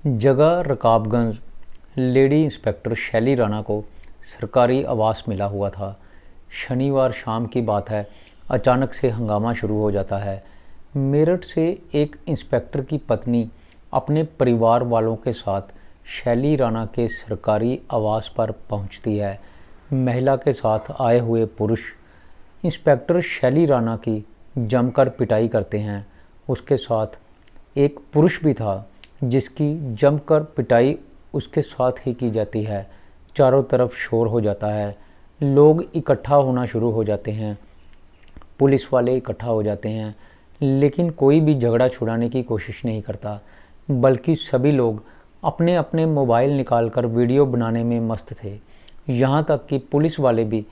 जगह Rakabganj lady inspector शैली राणा को सरकारी आवास मिला हुआ था। शनिवार शाम की बात है। अचानक से हंगामा शुरू हो जाता है। मेरठ से एक इंस्पेक्टर की पत्नी अपने परिवार वालों के साथ शैली राणा के सरकारी आवास पर पहुंचती है। महिला के साथ आए हुए पुरुष इंस्पेक्टर शैली राणा की जमकर पिटाई करते हैं। उसके साथ एक पुरुष भी था जिसकी जमकर पिटाई उसके साथ ही की जाती है। चारों तरफ शोर हो जाता है। लोग इकट्ठा होना शुरू हो जाते हैं। पुलिस वाले इकट्ठा हो जाते हैं, लेकिन कोई भी झगड़ा छुड़ाने की कोशिश नहीं करता, बल्कि सभी लोग अपने अपने मोबाइल निकालकर वीडियो बनाने में मस्त थे। यहाँ तक कि पुलिस वाले भी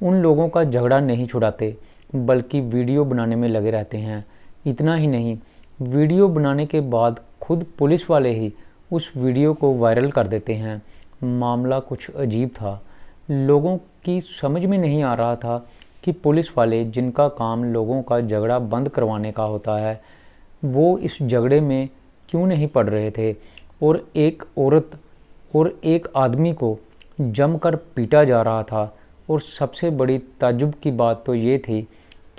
उन लोगों का झगड़ा नहीं छुड़ाते, बल्कि वीडियो बनाने में लगे रहते हैं। इतना ही नहीं, वीडियो बनाने के बाद खुद पुलिस वाले ही उस वीडियो को वायरल कर देते हैं। मामला कुछ अजीब था। लोगों की समझ में नहीं आ रहा था कि पुलिस वाले, जिनका काम लोगों का झगड़ा बंद करवाने का होता है, वो इस झगड़े में क्यों नहीं पड़ रहे थे। और एक औरत और एक आदमी को जमकर पीटा जा रहा था। और सबसे बड़ी ताज्जुब की बात तो ये थी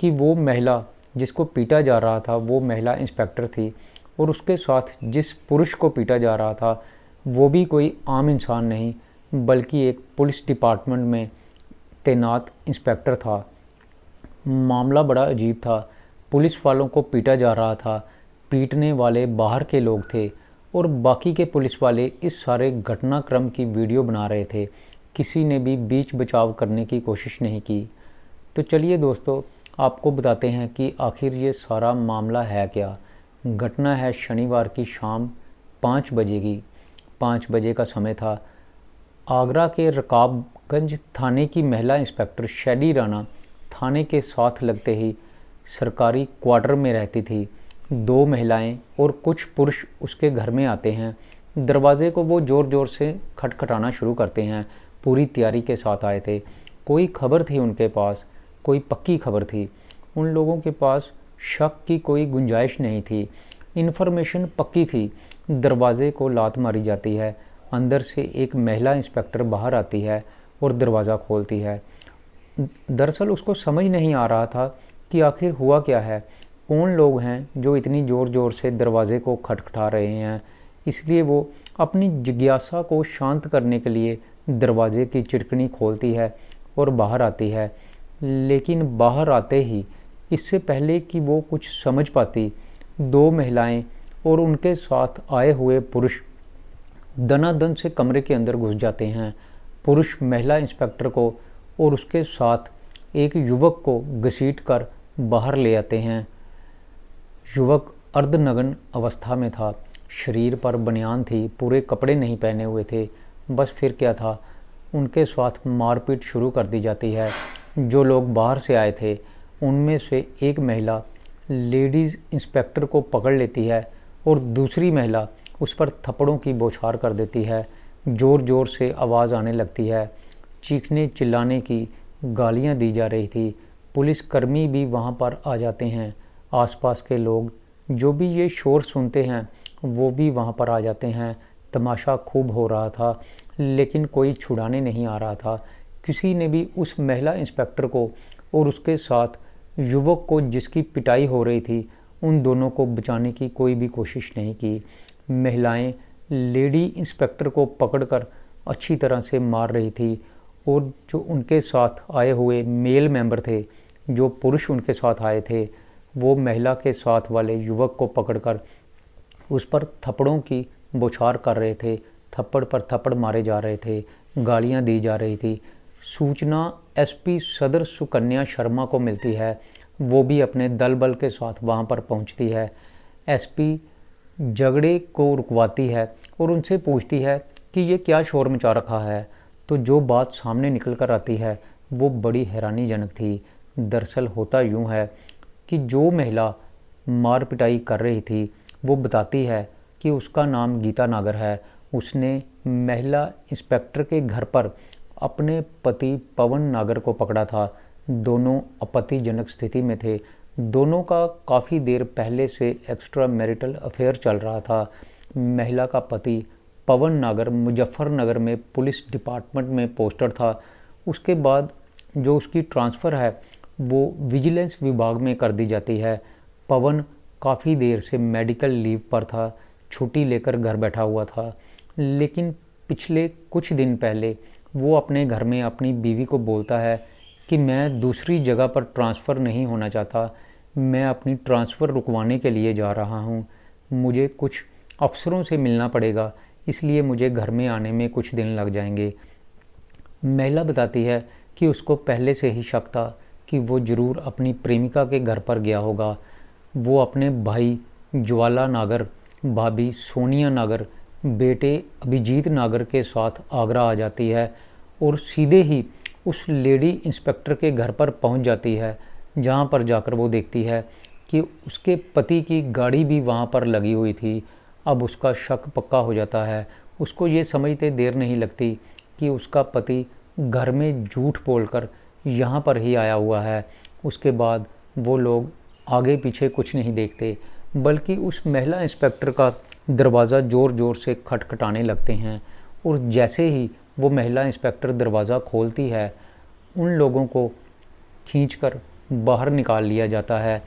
कि वो महिला जिसको पीटा जा रहा था वो महिला इंस्पेक्टर थी, और उसके साथ जिस पुरुष को पीटा जा रहा था वो भी कोई आम इंसान नहीं, बल्कि एक पुलिस डिपार्टमेंट में तैनात इंस्पेक्टर था। मामला बड़ा अजीब था। पुलिस वालों को पीटा जा रहा था। पीटने वाले बाहर के लोग थे और बाकी के पुलिस वाले इस सारे घटनाक्रम की वीडियो बना रहे थे। किसी ने भी बीच बचाव करने की कोशिश नहीं की। तो चलिए दोस्तों, आपको बताते हैं कि आखिर ये सारा मामला है क्या। घटना है शनिवार की शाम 5 बजे की। 5 बजे का समय था। आगरा के रकाबगंज थाने की महिला इंस्पेक्टर शैली राणा थाने के साथ लगते ही सरकारी क्वार्टर में रहती थी। 2 महिलाएं और कुछ पुरुष उसके घर में आते हैं। दरवाजे को वो ज़ोर ज़ोर से खटखटाना शुरू करते हैं। पूरी तैयारी के साथ आए थे। कोई खबर थी उनके पास, कोई पक्की खबर थी। उन लोगों के पास शक की कोई गुंजाइश नहीं थी। इन्फॉर्मेशन पक्की थी। दरवाजे को लात मारी जाती है। अंदर से एक महिला इंस्पेक्टर बाहर आती है और दरवाज़ा खोलती है। दरअसल उसको समझ नहीं आ रहा था कि आखिर हुआ क्या है। कौन लोग हैं जो इतनी ज़ोर ज़ोर से दरवाजे को खटखटा रहे हैं। इसलिए वो अपनी जिज्ञासा को शांत करने के लिए दरवाजे की चिटकनी खोलती है और बाहर आती है। लेकिन बाहर आते ही, इससे पहले कि वो कुछ समझ पाती, 2 महिलाएं और उनके साथ आए हुए पुरुष दनादन से कमरे के अंदर घुस जाते हैं। पुरुष महिला इंस्पेक्टर को और उसके साथ एक युवक को घसीट कर बाहर ले आते हैं। युवक अर्धनग्न अवस्था में था। शरीर पर बनियान थी, पूरे कपड़े नहीं पहने हुए थे। बस फिर क्या था, उनके साथ मारपीट शुरू कर दी जाती है। जो लोग बाहर से आए थे उनमें से एक महिला लेडीज़ इंस्पेक्टर को पकड़ लेती है और दूसरी महिला उस पर थप्पड़ों की बौछार कर देती है। ज़ोर ज़ोर से आवाज़ आने लगती है। चीखने चिल्लाने की, गालियां दी जा रही थी। पुलिसकर्मी भी वहां पर आ जाते हैं। आसपास के लोग जो भी ये शोर सुनते हैं वो भी वहां पर आ जाते हैं। तमाशा खूब हो रहा था, लेकिन कोई छुड़ाने नहीं आ रहा था। किसी ने भी उस महिला इंस्पेक्टर को और उसके साथ युवक को जिसकी पिटाई हो रही थी, उन दोनों को बचाने की कोई भी कोशिश नहीं की। महिलाएं लेडी इंस्पेक्टर को पकड़कर अच्छी तरह से मार रही थी, और जो उनके साथ आए हुए मेल मेंबर थे, जो पुरुष उनके साथ आए थे, वो महिला के साथ वाले युवक को पकड़कर उस पर थप्पड़ों की बौछार कर रहे थे। थप्पड़ पर थप्पड़ मारे जा रहे थे, गालियां दी जा रही थी। सूचना एसपी सदर सुकन्या शर्मा को मिलती है। वो भी अपने दल बल के साथ वहां पर पहुंचती है। एसपी झगड़े को रुकवाती है और उनसे पूछती है कि ये क्या शोर मचा रखा है। तो जो बात सामने निकल कर आती है वो बड़ी हैरानीजनक थी। दरअसल होता यूँ है कि जो महिला मार पिटाई कर रही थी वो बताती है कि उसका नाम गीता नागर है। उसने महिला इंस्पेक्टर के घर पर अपने पति पवन नागर को पकड़ा था। दोनों आपत्तिजनक स्थिति में थे। दोनों का काफ़ी देर पहले से एक्स्ट्रा मैरिटल अफेयर चल रहा था। महिला का पति पवन नागर मुजफ्फरनगर में पुलिस डिपार्टमेंट में पोस्टेड था। उसके बाद जो उसकी ट्रांसफ़र है वो विजिलेंस विभाग में कर दी जाती है। पवन काफ़ी देर से मेडिकल लीव पर था, छुट्टी लेकर घर बैठा हुआ था, लेकिन पिछले कुछ दिन पहले वो अपने घर में अपनी बीवी को बोलता है कि मैं दूसरी जगह पर ट्रांसफ़र नहीं होना चाहता, मैं अपनी ट्रांसफ़र रुकवाने के लिए जा रहा हूँ, मुझे कुछ अफसरों से मिलना पड़ेगा, इसलिए मुझे घर में आने में कुछ दिन लग जाएंगे। महिला बताती है कि उसको पहले से ही शक था कि वो ज़रूर अपनी प्रेमिका के घर पर गया होगा। वो अपने भाई ज्वाला नागर, भाभी सोनिया नागर, बेटे अभिजीत नागर के साथ आगरा आ जाती है और सीधे ही उस लेडी इंस्पेक्टर के घर पर पहुंच जाती है, जहां पर जाकर वो देखती है कि उसके पति की गाड़ी भी वहां पर लगी हुई थी। अब उसका शक पक्का हो जाता है। उसको ये समझते देर नहीं लगती कि उसका पति घर में झूठ बोलकर यहाँ पर ही आया हुआ है। उसके बाद वो लोग आगे पीछे कुछ नहीं देखते, बल्कि उस महिला इंस्पेक्टर का दरवाज़ा ज़ोर ज़ोर से खटखटाने लगते हैं। और जैसे ही वो महिला इंस्पेक्टर दरवाज़ा खोलती है, उन लोगों को खींचकर बाहर निकाल लिया जाता है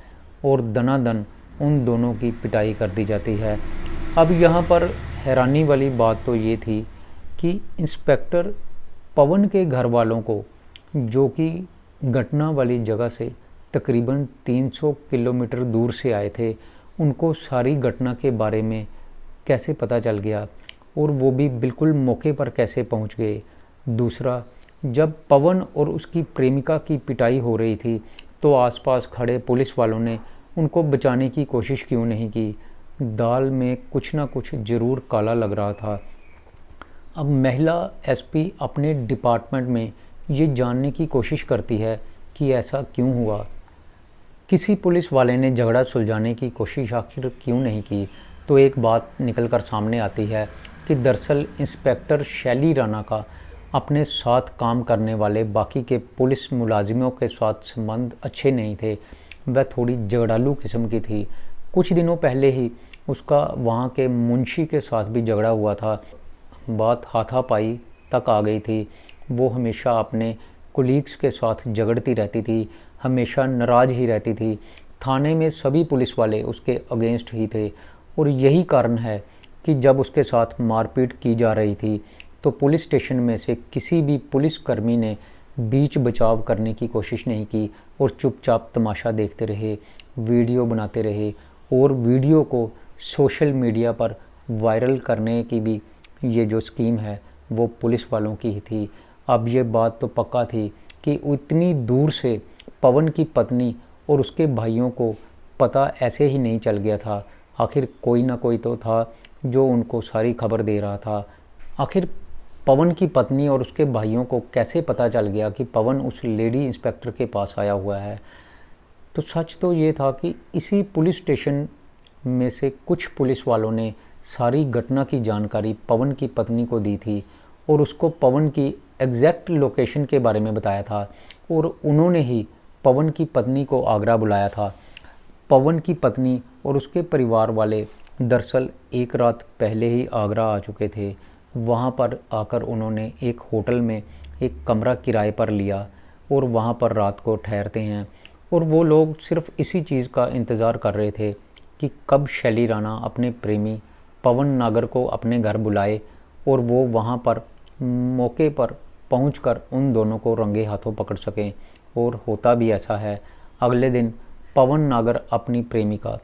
और दनादन उन दोनों की पिटाई कर दी जाती है। अब यहाँ पर हैरानी वाली बात तो ये थी कि इंस्पेक्टर पवन के घर वालों को, जो कि घटना वाली जगह से तकरीबन 300 किलोमीटर दूर से आए थे, उनको सारी घटना के बारे में कैसे पता चल गया और वो भी बिल्कुल मौके पर कैसे पहुंच गए। दूसरा, जब पवन और उसकी प्रेमिका की पिटाई हो रही थी तो आसपास खड़े पुलिस वालों ने उनको बचाने की कोशिश क्यों नहीं की। दाल में कुछ ना कुछ ज़रूर काला लग रहा था। अब महिला एसपी अपने डिपार्टमेंट में ये जानने की कोशिश करती है कि ऐसा क्यों हुआ। किसी पुलिस वाले ने झगड़ा सुलझाने की कोशिश आखिर क्यों नहीं की। तो एक बात निकल कर सामने आती है कि दरअसल इंस्पेक्टर शैली राणा का अपने साथ काम करने वाले बाकी के पुलिस मुलाजिमों के साथ संबंध अच्छे नहीं थे। वह थोड़ी झगड़ालू किस्म की थी। कुछ दिनों पहले ही उसका वहाँ के मुंशी के साथ भी झगड़ा हुआ था। बात हाथापाई तक आ गई थी। वो हमेशा अपने कुलीग्स के साथ झगड़ती रहती थी, हमेशा नाराज़ ही रहती थी। थाने में सभी पुलिस वाले उसके अगेंस्ट ही थे और यही कारण है कि जब उसके साथ मारपीट की जा रही थी तो पुलिस स्टेशन में से किसी भी पुलिसकर्मी ने बीच बचाव करने की कोशिश नहीं की और चुपचाप तमाशा देखते रहे, वीडियो बनाते रहे और वीडियो को सोशल मीडिया पर वायरल करने की भी ये जो स्कीम है वो पुलिस वालों की ही थी। अब ये बात तो पक्का थी कि इतनी दूर से पवन की पत्नी और उसके भाइयों को पता ऐसे ही नहीं चल गया था। आखिर कोई ना कोई तो था जो उनको सारी खबर दे रहा था। आखिर पवन की पत्नी और उसके भाइयों को कैसे पता चल गया कि पवन उस लेडी इंस्पेक्टर के पास आया हुआ है। तो सच तो ये था कि इसी पुलिस स्टेशन में से कुछ पुलिस वालों ने सारी घटना की जानकारी पवन की पत्नी को दी थी और उसको पवन की एग्जैक्ट लोकेशन के बारे में बताया था और उन्होंने ही पवन की पत्नी को आगरा बुलाया था। पवन की पत्नी और उसके परिवार वाले दरअसल एक रात पहले ही आगरा आ चुके थे। वहाँ पर आकर उन्होंने एक होटल में एक कमरा किराए पर लिया और वहाँ पर रात को ठहरते हैं और वो लोग सिर्फ इसी चीज़ का इंतज़ार कर रहे थे कि कब शैली राणा अपने प्रेमी पवन नागर को अपने घर बुलाए और वो वहाँ पर मौके पर पहुंचकर उन दोनों को रंगे हाथों पकड़ सकें। और होता भी ऐसा है। अगले दिन पवन नागर अपनी प्रेमिका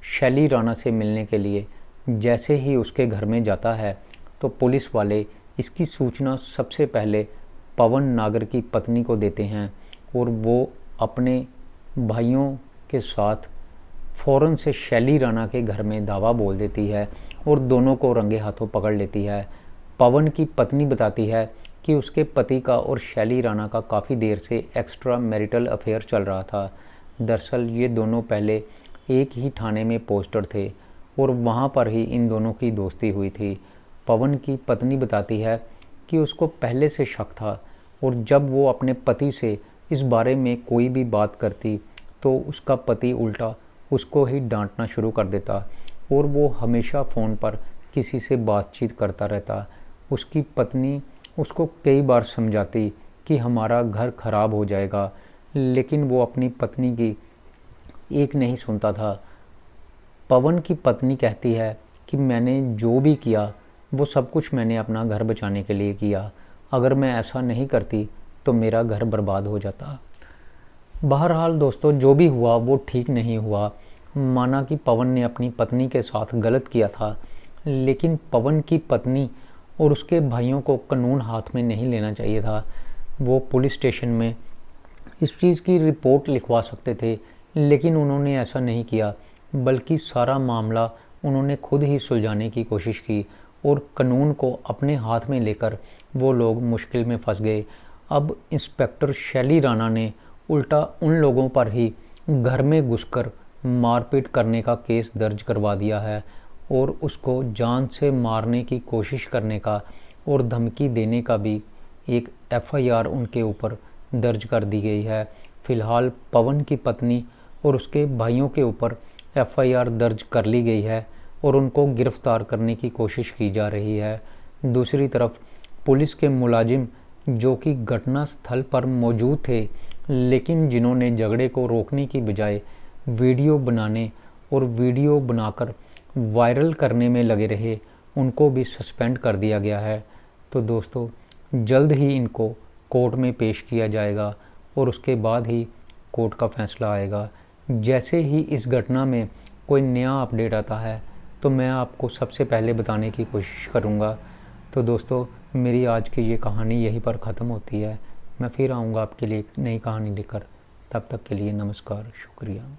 शैली राणा से मिलने के लिए जैसे ही उसके घर में जाता है तो पुलिस वाले इसकी सूचना सबसे पहले पवन नागर की पत्नी को देते हैं और वो अपने भाइयों के साथ फ़ौरन से शैली राणा के घर में धावा बोल देती है और दोनों को रंगे हाथों पकड़ लेती है। पवन की पत्नी बताती है कि उसके पति का और शैली राणा का काफ़ी देर से एक्स्ट्रा मैरिटल अफेयर चल रहा था। दरअसल ये दोनों पहले एक ही थाने में पोस्टेड थे और वहाँ पर ही इन दोनों की दोस्ती हुई थी। पवन की पत्नी बताती है कि उसको पहले से शक था और जब वो अपने पति से इस बारे में कोई भी बात करती तो उसका पति उल्टा उसको ही डांटना शुरू कर देता और वो हमेशा फ़ोन पर किसी से बातचीत करता रहता। उसकी पत्नी उसको कई बार समझाती कि हमारा घर खराब हो जाएगा, लेकिन वो अपनी पत्नी की एक नहीं सुनता था। पवन की पत्नी कहती है कि मैंने जो भी किया वो सब कुछ मैंने अपना घर बचाने के लिए किया, अगर मैं ऐसा नहीं करती तो मेरा घर बर्बाद हो जाता। बहरहाल दोस्तों, जो भी हुआ वो ठीक नहीं हुआ। माना कि पवन ने अपनी पत्नी के साथ गलत किया था, लेकिन पवन की पत्नी और उसके भाइयों को कानून हाथ में नहीं लेना चाहिए था। वो पुलिस स्टेशन में इस चीज़ की रिपोर्ट लिखवा सकते थे, लेकिन उन्होंने ऐसा नहीं किया, बल्कि सारा मामला उन्होंने खुद ही सुलझाने की कोशिश की और कानून को अपने हाथ में लेकर वो लोग मुश्किल में फंस गए। अब इंस्पेक्टर शैली राणा ने उल्टा उन लोगों पर ही घर में घुसकर मारपीट करने का केस दर्ज करवा दिया है और उसको जान से मारने की कोशिश करने का और धमकी देने का भी एक एफआईआर उनके ऊपर दर्ज कर दी गई है। फिलहाल पवन की पत्नी और उसके भाइयों के ऊपर एफआईआर दर्ज कर ली गई है और उनको गिरफ्तार करने की कोशिश की जा रही है। दूसरी तरफ पुलिस के मुलाजिम जो कि घटना स्थल पर मौजूद थे, लेकिन जिन्होंने झगड़े को रोकने की बजाय वीडियो बनाने और वीडियो बनाकर वायरल करने में लगे रहे, उनको भी सस्पेंड कर दिया गया है। तो दोस्तों, जल्द ही इनको कोर्ट में पेश किया जाएगा और उसके बाद ही कोर्ट का फैसला आएगा। जैसे ही इस घटना में कोई नया अपडेट आता है तो मैं आपको सबसे पहले बताने की कोशिश करूँगा। तो दोस्तों, मेरी आज की ये कहानी यहीं पर ख़त्म होती है। मैं फिर आऊँगा आपके लिए एक नई कहानी लेकर। तब तक के लिए नमस्कार, शुक्रिया।